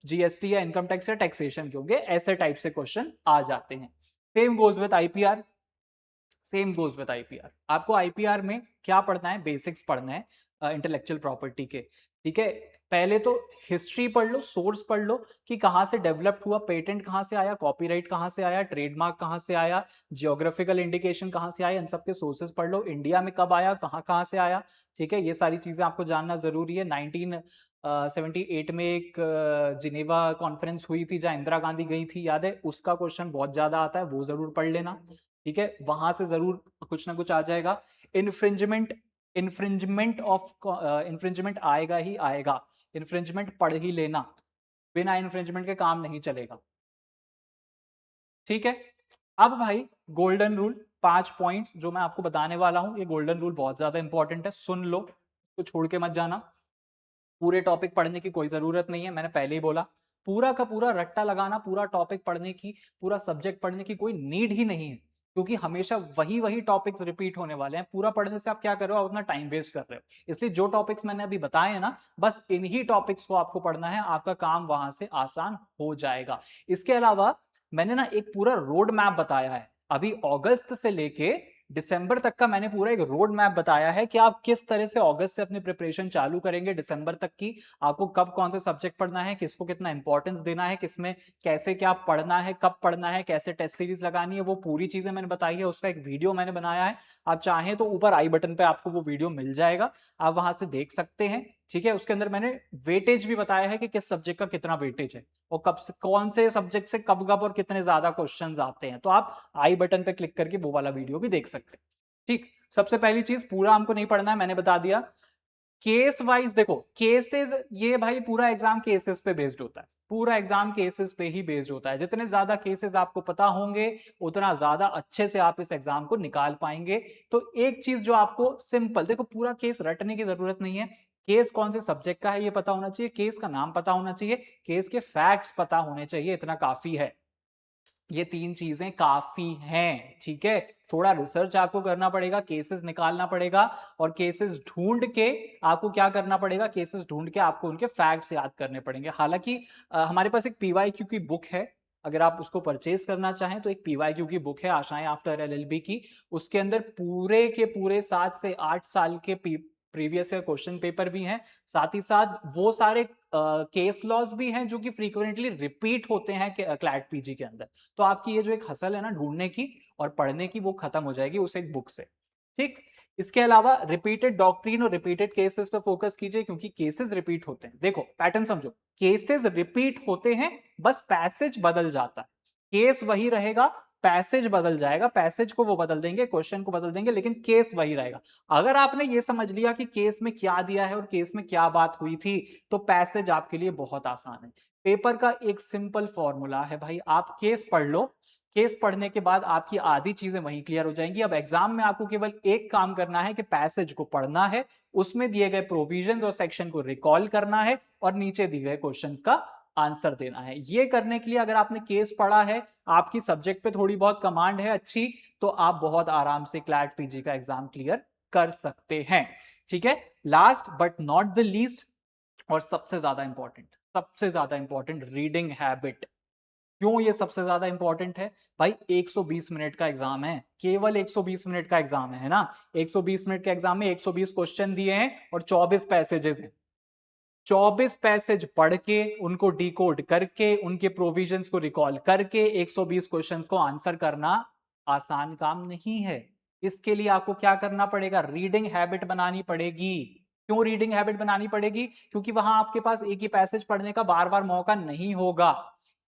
जीएसटी या इनकम टैक्स या टैक्सेशन के होंगे। ऐसे टाइप से क्वेश्चन आ जाते हैं। Same goes with IPR, same goes with IPR. आपको आईपीआर में क्या पढ़ना है, बेसिक्स पढ़ना है इंटेलेक्चुअल प्रॉपर्टी के। ठीक है, पहले तो हिस्ट्री पढ़ लो, सोर्स पढ़ लो कि कहां से डेवलप्ड हुआ, पेटेंट कहां से आया, कॉपीराइट कहां से आया, ट्रेडमार्क कहां से आया, जियोग्राफिकल इंडिकेशन कहां से आया, इन सब के सोर्सेज पढ़ लो। इंडिया में कब आया, कहां कहां से आया, ठीक है, ये सारी चीजें आपको जानना जरूरी है। 1978 में एक जिनेवा कॉन्फ्रेंस हुई थी जहां इंदिरा गांधी गई थी, याद है, उसका क्वेश्चन बहुत ज्यादा आता है, वो जरूर पढ़ लेना। ठीक है, वहां से जरूर कुछ ना कुछ आ जाएगा। इन्फ्रिंजमेंट, इन्फ्रिंजमेंट आएगा ही आएगा, इन्फ्रिंजमेंट पढ़ ही लेना, बिना इन्फ्रिंजमेंट के काम नहीं चलेगा। ठीक है, अब भाई गोल्डन रूल, 5 पॉइंट्स जो मैं आपको बताने वाला हूं, ये गोल्डन रूल बहुत ज्यादा इंपॉर्टेंट है, सुन लो तो छोड़ के मत जाना। पूरे टॉपिक पढ़ने की कोई जरूरत नहीं है, मैंने पहले ही बोला। पूरा का पूरा रट्टा लगाना, पूरा टॉपिक पढ़ने की, पूरा सब्जेक्ट पढ़ने की कोई नीड ही नहीं है, क्योंकि हमेशा वही वही टॉपिक्स रिपीट होने वाले हैं। पूरा पढ़ने से आप क्या कर रहे हो, आप अपना टाइम वेस्ट कर रहे हो। इसलिए जो टॉपिक्स मैंने अभी बताए हैं ना, बस इन्हीं टॉपिक्स को आपको पढ़ना है, आपका काम वहां से आसान हो जाएगा। इसके अलावा मैंने ना एक पूरा रोड मैप बताया है, अभी अगस्त से लेके दिसंबर तक का मैंने पूरा एक रोड मैप बताया है कि आप किस तरह से अगस्त से अपनी प्रिपरेशन चालू करेंगे दिसंबर तक की। आपको कब कौन से सब्जेक्ट पढ़ना है, किसको कितना इंपॉर्टेंस देना है, किसमें कैसे क्या पढ़ना है, कब पढ़ना है, कैसे टेस्ट सीरीज लगानी है, वो पूरी चीजें मैंने बताई है। उसका एक वीडियो मैंने बनाया है, आप चाहें तो ऊपर आई बटन पे आपको वो वीडियो मिल जाएगा, आप वहां से देख सकते हैं। ठीक है, उसके अंदर मैंने वेटेज भी बताया है कि किस सब्जेक्ट का कितना वेटेज है और कब से कौन से सब्जेक्ट से कब कब और कितने ज्यादा क्वेश्चंस आते हैं। तो आप आई बटन पे क्लिक करके वो वाला वीडियो भी देख सकते हैं। ठीक, सबसे पहली चीज, पूरा हमको नहीं पढ़ना है, मैंने बता दिया। केस वाइज देखो, केसेस, ये भाई पूरा एग्जाम केसेस पे बेस्ड होता है, पूरा एग्जाम केसेस पे ही बेस्ड होता है। जितने ज्यादा केसेस आपको पता होंगे, उतना ज्यादा अच्छे से आप इस एग्जाम को निकाल पाएंगे। तो एक चीज जो आपको सिंपल, देखो पूरा केस रटने की जरूरत नहीं है, केस कौन से सब्जेक्ट का है ये पता होना चाहिए, केस का नाम पता होना चाहिए, केस के फैक्ट्स पता होने चाहिए, इतना काफी है। ये 3 चीजें काफी हैं। ठीक है, थोड़ा रिसर्च आपको करना पड़ेगा, केसेस निकालना पड़ेगा, और केसेस ढूंढ के आपको क्या करना पड़ेगा, केसेस ढूंढ के आपको उनके फैक्ट्स याद करने पड़ेंगे। हालांकि हमारे पास एक पीवाईक्यू की बुक है, अगर आप उसको परचेज करना चाहें तो एक पीवाईक्यू की बुक है, आशाएं आफ्टर एलएलबी की। उसके अंदर पूरे के पूरे 7 से 8 साल के प्रीवियस ईयर क्वेश्चन पेपर भी हैं, साथ ही साथ वो सारे केस लॉज भी हैं जो कि फ्रीक्वेंटली रिपीट होते हैं क्लैट पीजी के अंदर। तो आपकी ये जो एक हसल है ना ढूंढने की और पढ़ने की, वो खत्म हो जाएगी उस एक बुक से। ठीक, इसके अलावा रिपीटेड डॉक्ट्रिन और रिपीटेड केसेस पे फोकस कीजिए, क्योंकि केसेस रिपीट होते हैं। देखो पैटर्न समझो, केसेस रिपीट होते हैं, बस पैसेज बदल जाता है। केस वही रहेगा, पैसेज बदल जाएगा, पैसेज को वो बदल देंगे, क्वेश्चन को बदल देंगे, लेकिन केस वही रहेगा। अगर आपने ये समझ लिया कि केस में क्या दिया है और केस में क्या बात हुई थी, तो पैसेज आपके लिए बहुत आसान है। पेपर का एक सिंपल फॉर्मूला है भाई, आप केस पढ़ लो, केस पढ़ने के बाद आपकी आधी चीजें वहीं क्लियर हो जाएंगी। अब एग्जाम में आपको केवल एक काम करना है कि पैसेज को पढ़ना है, उसमें दिए गए प्रोविजंस और सेक्शन को रिकॉल करना है और नीचे दिए गए क्वेश्चंस का आंसर देना है। ये करने के लिए अगर आपने केस पढ़ा है, आपकी सब्जेक्ट पे थोड़ी बहुत कमांड है अच्छी, तो आप बहुत आराम से क्लैट पीजी का एग्जाम क्लियर कर सकते हैं। ठीक है, last but not the least और सबसे ज्यादा इंपॉर्टेंट, सबसे ज्यादा इंपॉर्टेंट, रीडिंग हैबिट। क्यों ये सबसे ज्यादा इंपॉर्टेंट है भाई? 120 मिनट का एग्जाम है, केवल 120 मिनट का एग्जाम है ना। 120 मिनट के एग्जाम में 120 क्वेश्चन दिए हैं और 24 पैसेजेस हैं। 24 पैसेज पढ़ के, उनको डिकोड करके, उनके प्रोविजंस को रिकॉल करके 120 क्वेश्चंस को आंसर करना आसान काम नहीं है। इसके लिए आपको क्या करना पड़ेगा, रीडिंग हैबिट बनानी पड़ेगी। क्यों रीडिंग हैबिट बनानी पड़ेगी? क्योंकि वहां आपके पास एक ही पैसेज पढ़ने का बार बार मौका नहीं होगा।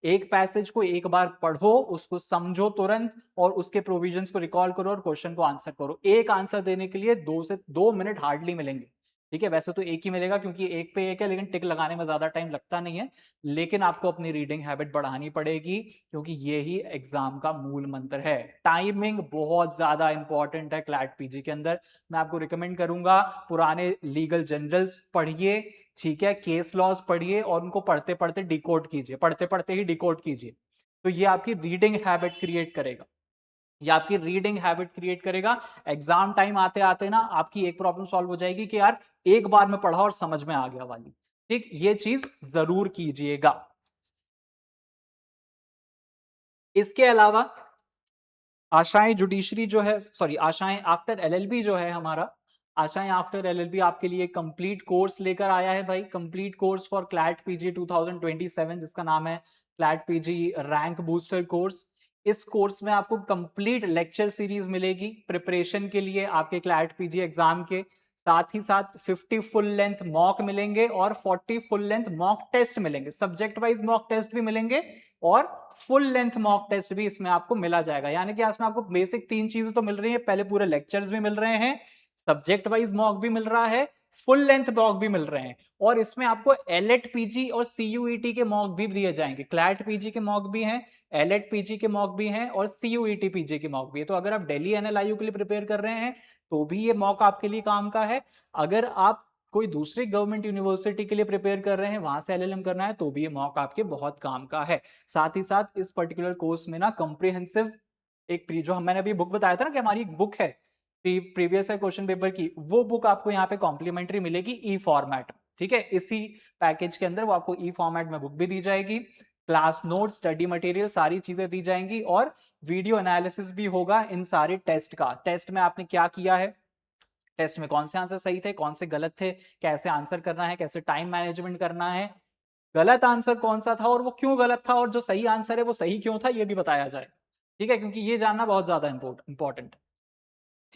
एक पैसेज को एक बार पढ़ो, उसको समझो तुरंत, और उसके प्रोविजंस को रिकॉल करो और क्वेश्चन को आंसर करो। एक आंसर देने के लिए 2 मिनट हार्डली मिलेंगे। ठीक है, वैसे तो एक ही मिलेगा क्योंकि एक पे एक है, लेकिन टिक लगाने में ज्यादा टाइम लगता नहीं है। लेकिन आपको अपनी रीडिंग हैबिट बढ़ानी पड़ेगी, क्योंकि ये ही एग्जाम का मूल मंत्र है। टाइमिंग बहुत ज्यादा इंपॉर्टेंट है क्लैट पीजी के अंदर। मैं आपको रिकमेंड करूंगा, पुराने लीगल जनरल्स पढ़िए, ठीक है, केस लॉज पढ़िए और उनको पढ़ते पढ़ते डिकोड कीजिए, पढ़ते पढ़ते ही डिकोड कीजिए। तो ये आपकी रीडिंग हैबिट क्रिएट करेगा, ये आपकी रीडिंग हैबिट क्रिएट करेगा। एग्जाम टाइम आते आते ना आपकी एक प्रॉब्लम सॉल्व हो जाएगी कि यार एक बार में पढ़ा और समझ में आ गया वाली। ठीक, ये चीज जरूर कीजिएगा। इसके अलावा आशाएं जुडिशरी जो है, सॉरी आशाएं आफ्टर एलएलबी जो है हमारा, आशाएं आफ्टर एलएलबी आपके लिए कंप्लीट कोर्स लेकर आया है भाई, complete course for CLAT PG 2027, जिसका नाम है CLAT PG rank booster course. इस कोर्स में आपको कंप्लीट लेक्चर सीरीज मिलेगी प्रिपरेशन के लिए आपके क्लैट पीजी एग्जाम के, साथ ही साथ 50 फुल लेंथ मॉक मिलेंगे और 40 फुल लेंथ मॉक टेस्ट मिलेंगे, सब्जेक्ट वाइज मॉक टेस्ट भी मिलेंगे और फुल लेंथ मॉक टेस्ट भी इसमें आपको मिला जाएगा। यानी कि इसमें आपको बेसिक 3 चीजें तो मिल रही है, पहले पूरे लेक्चर्स भी मिल रहे हैं, सब्जेक्ट वाइज मॉक भी मिल रहा है, फुल लेंथ मॉक भी मिल रहे हैं, और इसमें आपको एलएट पीजी और सीयूईटी के मॉक भी दिए जाएंगे। क्लैट पीजी के मॉक भी हैं, एलएट पीजी के मॉक भी हैं, और सीयूईटी पीजी के मॉक भी है। तो अगर आप दिल्ली एनएलआईयू के लिए प्रिपेयर कर रहे हैं तो भी ये मॉक आपके लिए काम का है। अगर आप कोई दूसरी गवर्नमेंट यूनिवर्सिटी के लिए प्रिपेयर कर रहे हैं, वहां से एलएलएम करना है, तो भी ये मॉक आपके बहुत काम का है। साथ ही साथ इस पर्टिकुलर कोर्स में ना कॉम्प्रिहेंसिव एक जो मैंने अभी बुक बताया था ना कि हमारी एक बुक है प्रीवियस है क्वेश्चन पेपर की, वो बुक आपको यहाँ पे कॉम्प्लीमेंट्री मिलेगी ई फॉर्मेट। ठीक है, इसी पैकेज के अंदर वो आपको ई फॉर्मेट में बुक भी दी जाएगी, क्लास नोट, स्टडी मटेरियल, सारी चीजें दी जाएंगी, और वीडियो एनालिसिस भी होगा इन सारे टेस्ट का। टेस्ट में आपने क्या किया है, टेस्ट में कौन से आंसर सही थे, कौन से गलत थे, कैसे आंसर करना है, कैसे टाइम मैनेजमेंट करना है, गलत आंसर कौन सा था और वो क्यों गलत था, और जो सही आंसर है वो सही क्यों था, ये भी बताया जाए। ठीक है, क्योंकि ये जानना बहुत ज्यादा इंपॉर्टेंट है।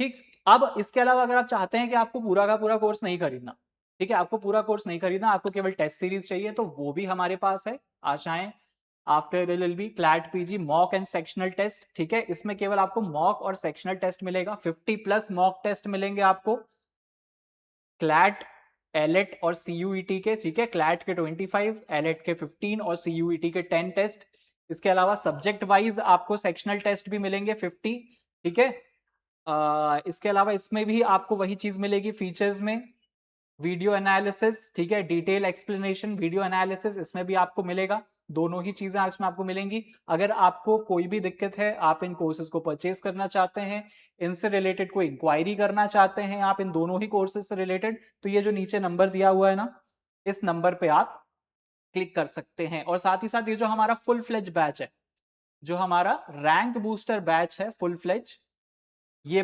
ठीक, अब इसके अलावा अगर आप चाहते हैं कि आपको पूरा का पूरा कोर्स नहीं खरीदना, ठीक है, आपको पूरा कोर्स नहीं खरीदना, आपको केवल टेस्ट सीरीज चाहिए, तो वो भी हमारे पास है। आशाएं after LLB CLAT PG mock and sectional test. ठीक है, इसमें केवल आपको मॉक और सेक्शनल टेस्ट मिलेगा, 50+ मॉक टेस्ट मिलेंगे आपको क्लैट, एलेट और सीयूईटी के। ठीक है, क्लैट के 25, एलेट के 15 और सीयूईटी के 10 टेस्ट। इसके अलावा सब्जेक्ट वाइज आपको सेक्शनल टेस्ट भी मिलेंगे 50। ठीक है, इसके अलावा इसमें भी आपको वही चीज मिलेगी फीचर्स में, वीडियो एनालिसिस। ठीक है, डिटेल एक्सप्लेनेशन, वीडियो एनालिसिस, इसमें भी आपको मिलेगा। दोनों ही चीजें इसमें आपको मिलेंगी। अगर आपको कोई भी दिक्कत है, आप इन कोर्सेज को परचेज करना चाहते हैं, इनसे रिलेटेड कोई इंक्वायरी करना चाहते हैं आप इन दोनों ही कोर्सेज से रिलेटेड, तो ये जो नीचे नंबर दिया हुआ है ना, इस नंबर पे आप क्लिक कर सकते हैं। और साथ ही साथ ये जो हमारा फुल फ्लेज बैच है, जो हमारा रैंक बूस्टर बैच है फुल फ्लेज, ये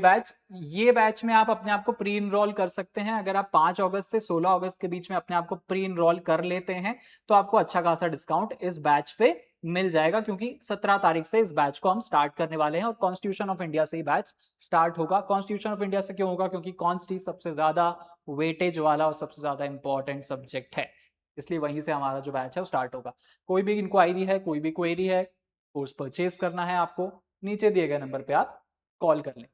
बैच में आप अपने आप को प्री इनरोल कर सकते हैं। अगर आप 5 अगस्त से 16 अगस्त के बीच में अपने आप को प्री इनरोल कर लेते हैं, तो आपको अच्छा खासा डिस्काउंट इस बैच पे मिल जाएगा, क्योंकि 17 तारीख से इस बैच को हम स्टार्ट करने वाले हैं, और कॉन्स्टिट्यूशन ऑफ इंडिया से ही बैच स्टार्ट होगा। कॉन्स्टिट्यूशन ऑफ इंडिया से क्यों होगा, क्योंकि कॉन्स्टी सबसे ज्यादा वेटेज वाला और सबसे ज्यादा इंपॉर्टेंट सब्जेक्ट है, इसलिए वहीं से हमारा जो बैच है वो स्टार्ट होगा। कोई भी इंक्वायरी है, कोई भी क्वेरी है, कोर्स परचेज करना है आपको, नीचे दिए गए नंबर पे आप कॉल कर लें।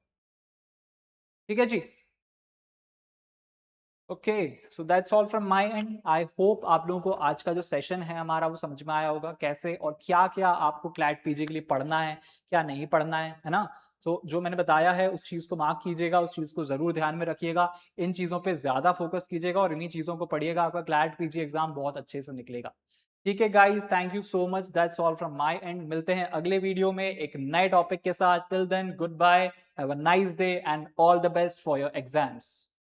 ठीक है जी, okay, so that's all from my end. I hope आप लोगों को आज का जो सेशन है हमारा वो समझ में आया होगा, कैसे और क्या क्या आपको क्लैट पीजी के लिए पढ़ना है, क्या नहीं पढ़ना है ना। तो जो मैंने बताया है उस चीज को मार्क कीजिएगा, उस चीज को जरूर ध्यान में रखिएगा, इन चीजों पे ज्यादा फोकस कीजिएगा और इन्हीं चीजों को पढ़िएगा, आपका क्लैट पीजी एग्जाम बहुत अच्छे से निकलेगा। ठीक है guys, thank you so much, that's all from my and. मिलते हैं अगले वीडियो में एक नए टॉपिक के साथ। Till then goodbye, have a nice day and all the best for your exams.